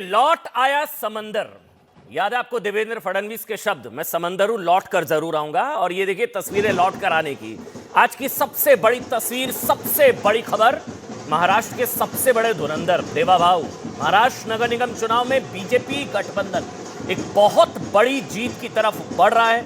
लौट आया समंदर। याद है आपको देवेंद्र फडणवीस के शब्द, मैं समंदर हूं, लौट कर जरूर आऊंगा। और ये देखिए तस्वीरें लौट कर आने की। आज की सबसे बड़ी तस्वीर, सबसे बड़ी खबर, महाराष्ट्र के सबसे बड़े धुरंधर देवाभाऊ महाराष्ट्र नगर निगम चुनाव में बीजेपी गठबंधन एक बहुत बड़ी जीत की तरफ बढ़ रहा है।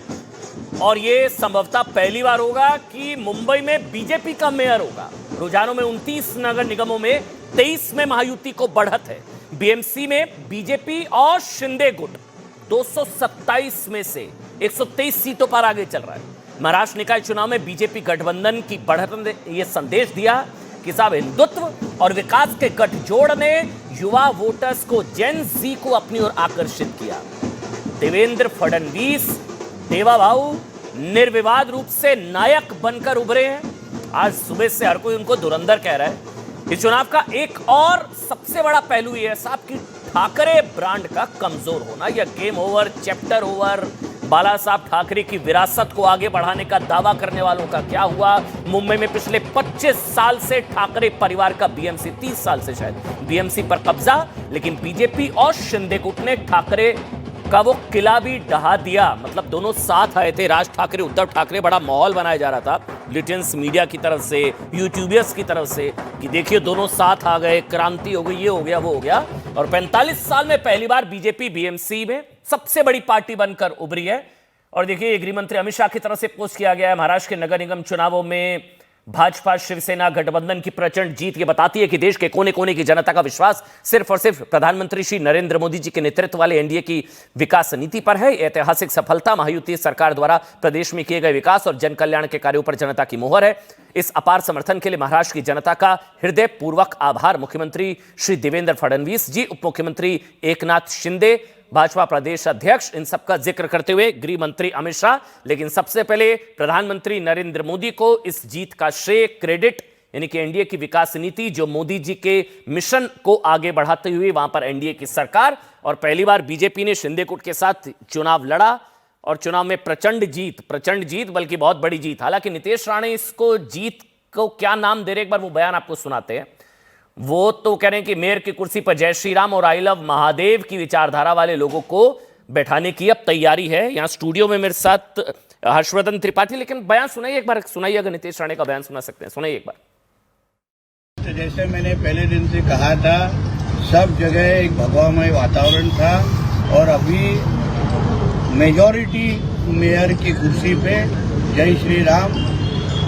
और ये संभवतः पहली बार होगा कि मुंबई में बीजेपी का मेयर होगा। रुझानों में 29 नगर निगमों में 23 में महायुति को बढ़त है। बीएमसी में बीजेपी और शिंदे गुट 227 में से 123 सीटों पर आगे चल रहा है। महाराष्ट्र निकाय चुनाव में बीजेपी गठबंधन की बढ़त ने यह संदेश दिया कि साहब हिंदुत्व और विकास के गठजोड़ ने युवा वोटर्स को, जेन जी को अपनी ओर आकर्षित किया। देवेंद्र फडणवीस देवाभाऊ निर्विवाद रूप से नायक बनकर उभरे हैं। आज सुबह से हर कोई उनको धुरंधर कह रहा है। इस चुनाव का एक और सबसे बड़ा पहलू यह है साहब कि ठाकरे ब्रांड का कमजोर होना। यह गेम ओवर, चैप्टर ओवर। बाला साहब ठाकरे की विरासत को आगे बढ़ाने का दावा करने वालों का क्या हुआ? मुंबई में पिछले 25 साल से ठाकरे परिवार का बीएमसी, 30 साल से शायद बीएमसी पर कब्जा, लेकिन बीजेपी और शिंदे गुट ने ठाकरे का वो किला भी ढहा दिया। मतलब दोनों साथ आए थे, राज ठाकरे, उद्धव ठाकरे। बड़ा माहौल बनाया जा रहा था ब्रिटेन्स मीडिया की तरफ से, यूट्यूबर्स की तरफ से, कि देखिए दोनों साथ आ गए, क्रांति हो गई, ये हो गया, वो हो गया। और 45 साल में पहली बार बीजेपी बीएमसी में सबसे बड़ी पार्टी बनकर उभरी है। और देखिए गृह मंत्री अमित शाह की तरफ से पोस्ट किया गया है। महाराष्ट्र के नगर निगम चुनावों में भाजपा शिवसेना गठबंधन की प्रचंड जीत ये बताती है कि देश के कोने कोने की जनता का विश्वास सिर्फ और सिर्फ प्रधानमंत्री श्री नरेंद्र मोदी जी के नेतृत्व वाले एनडीए की विकास नीति पर है। ऐतिहासिक सफलता महायुति सरकार द्वारा प्रदेश में किए गए विकास और जन कल्याण के कार्यों पर जनता की मोहर है। इस अपार समर्थन के लिए महाराष्ट्र की जनता का हृदय पूर्वक आभार। मुख्यमंत्री श्री देवेंद्र फडणवीस जी, उप मुख्यमंत्री एकनाथ शिंदे, भाजपा प्रदेश अध्यक्ष, इन सबका जिक्र करते हुए गृह मंत्री अमित शाह। लेकिन सबसे पहले प्रधानमंत्री नरेंद्र मोदी को इस जीत का श्रेय, क्रेडिट, यानी कि एनडीए की विकास नीति जो मोदी जी के मिशन को आगे बढ़ाते हुए वहां पर एनडीए की सरकार। और पहली बार बीजेपी ने शिंदे गुट के साथ चुनाव लड़ा और चुनाव में प्रचंड जीत, बल्कि बहुत बड़ी जीत। हालांकि नीतीश राणे इसको जीत को क्या नाम दे रहे, एक बार वो बयान आपको सुनाते हैं। वो तो कह रहे हैं कि मेयर की कुर्सी पर जय श्री राम और आई लव महादेव की विचारधारा वाले लोगों को बैठाने की अब तैयारी है। यहां स्टूडियो में मेरे साथ हर्षवर्धन त्रिपाठी। लेकिन बयान सुनाइए एक बार, सुनाइए, अगर नीतीश राणे का बयान सुना सकते हैं, सुनाइए एक बार। तो जैसे मैंने पहले दिन से कहा था, सब जगह एक भगवामय वातावरण था और अभी मेजॉरिटी मेयर की कुर्सी पे जय श्री राम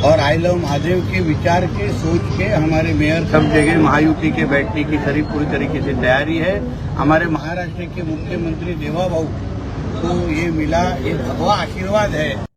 और आई लव महादेव के विचार के, सोच के हमारे मेयर सब जगह महायुति के बैठने की पूरी तरीके से तैयारी है। हमारे महाराष्ट्र के मुख्यमंत्री देवाभाऊ को ये मिला, ये भगवा आशीर्वाद है।